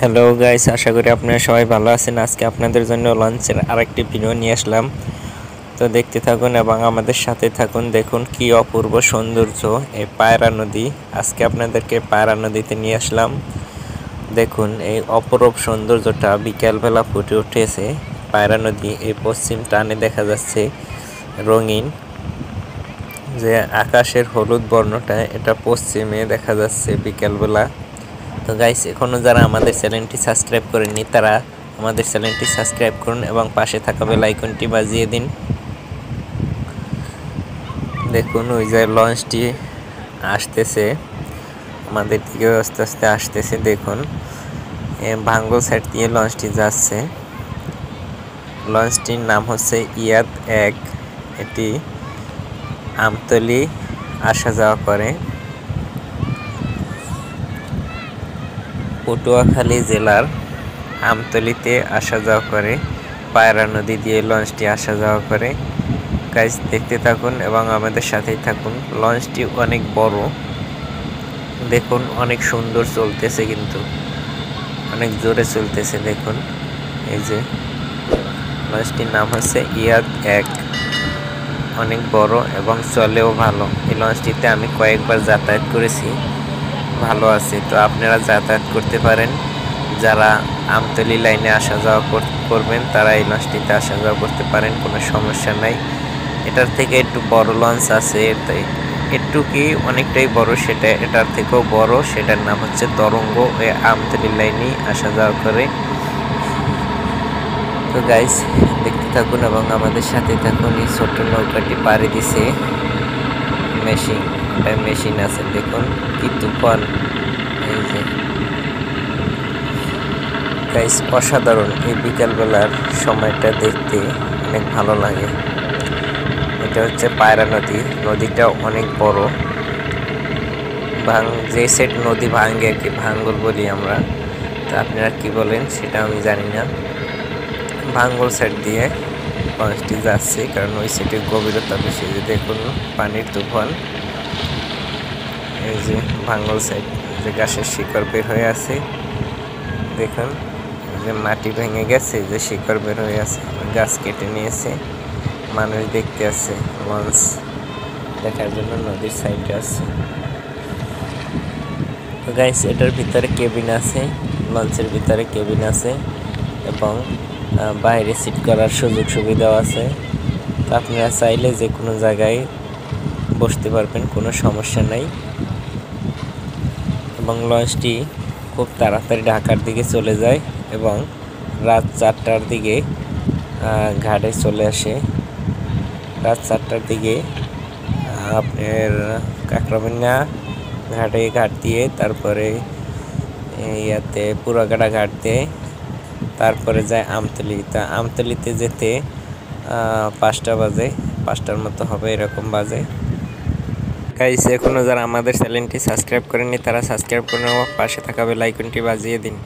Hello guys, আশা করি আপনারা সবাই ভালো আছেন। আজকে আপনাদের জন্য লঞ্চের আরেকটি ভিডিও নিয়ে আসলাম। তো দেখতে থাকুন এবং আমাদের সাথে থাকুন। দেখুন কি অপূর্ব সৌন্দর্য এই পায়রা নদী। আজকে আপনাদেরকে পায়রা নদীতে নিয়ে আসলাম। দেখুন এই অপরূপ সৌন্দর্যটা বিকেলবেলা ফুটে উঠেছে। পায়রা নদী এই পশ্চিম টানে দেখা যাচ্ছে রঙিন, যে আকাশের হলুদ বর্ণটা এটা পশ্চিমে দেখা যাচ্ছে বিকেলবেলা। তো গাইস, এখনও যারা আমাদের চ্যানেলটি সাবস্ক্রাইব করেননি তারা আমাদের চ্যানেলটি সাবস্ক্রাইব করুন এবং পাশে থাকা বেল আইকনটি বাজিয়ে দিন। দেখুন ওই যে লঞ্চটি আসতেছে, আমাদের দিকেও আস্তে আস্তে আসতেছে। দেখুন ভাঙ্গল সাইড দিয়ে লঞ্চটি যাচ্ছে। লঞ্চটির নাম হচ্ছে ইয়াদ 1। এটি আমতলী আসা যাওয়া করে। পটুয়াখালী জেলার আমতলীতে আসা যাওয়া করে। পায়রা নদী দিয়ে লঞ্চটি আসা যাওয়া করে। গাইস, দেখতে থাকুন এবং আমাদের সাথেই থাকুন। লঞ্চটি অনেক বড়, দেখুন অনেক সুন্দর চলতেছে, কিন্তু অনেক জোরে চলতেছে। দেখুন এই যে লঞ্চটির নাম হচ্ছে ইয়াদ 1, অনেক বড় এবং চলেও ভালো। এই লঞ্চটিতে আমি কয়েকবার যাতায়াত করেছি, ভালো আছে। তো আপনারা যাতায়াত করতে পারেন, যারা আমতলী লাইনে আসা যাওয়া করবেন তারা এই লঞ্চটিতে আসা যাওয়া করতে পারেন, কোনো সমস্যা নাই। এটার থেকে একটু বড় লঞ্চ আছে, তাই একটু কি অনেকটাই বড়, সেটা এটার থেকেও বড়, সেটার নাম হচ্ছে তরঙ্গ। ওই আমতলী লাইনেই আসা যাওয়া করে। তো গাইস, দেখতে থাকুন এবং আমাদের সাথে থাকুন। এই ছোট্ট নৌকাটি পাড়ি দিছে মেশিন আছে। দেখুন কি তুফান। এই যে গাইস, অসাধারণ। এই বিকালবেলার সময়টা দেখতে অনেক ভালো লাগে। এটা হচ্ছে পায়রা নদী। নদীটা অনেক বড়। যে সেট নদী ভাঙ্গে আর কি, ভাঙ্গল বলি আমরা। তা আপনারা কি বলেন সেটা আমি জানি না। ভাঙ্গল সাইড দিয়ে লঞ্চটি যাচ্ছে, কারণ ওই সাইডের গভীরতা বেশি। যে দেখুন পানির তুফান। এই যে ভাঙ্গল সাইড, যে গাছের শিকড় বের হয়ে আছে। দেখুন যে মাটি ভেঙে গেছে, যে শিকড় বের হয়ে আছে, গাছ কেটে নিয়েছে। মানুষ দেখতে আছে, লঞ্চ দেখার জন্য নদীর সাইডে আছে। তো গাইস, এটার ভিতরে কেবিন আছে, লঞ্চের ভিতরে কেবিন আছে এবং বাইরে সিট করার সুযোগ সুবিধাও আছে। তো আপনারা চাইলে যে কোনো জায়গায় বসতে পারবেন, কোনো সমস্যা নাই। এবং লঞ্চটি খুব তাড়াতাড়ি ঢাকার দিকে চলে যায় এবং রাত 4টার দিকে ঘাটে চলে আসে। রাত 4টার দিকে আপনার কাকরাবন্যা ঘাট দিয়ে, তারপরে ইয়াতে পুরাগাড়া ঘাট দিয়ে, তারপরে যায় আমতলী। তা আমতলীতে যেতে 5টা বাজে, 5টার মতো হবে, এরকম বাজে। গাইস, এখনো যারা আমাদের চ্যানেলটি সাবস্ক্রাইব করেননি তারা সাবস্ক্রাইব করে পাশে থাকা বেল আইকনটি বাজিয়ে দিন।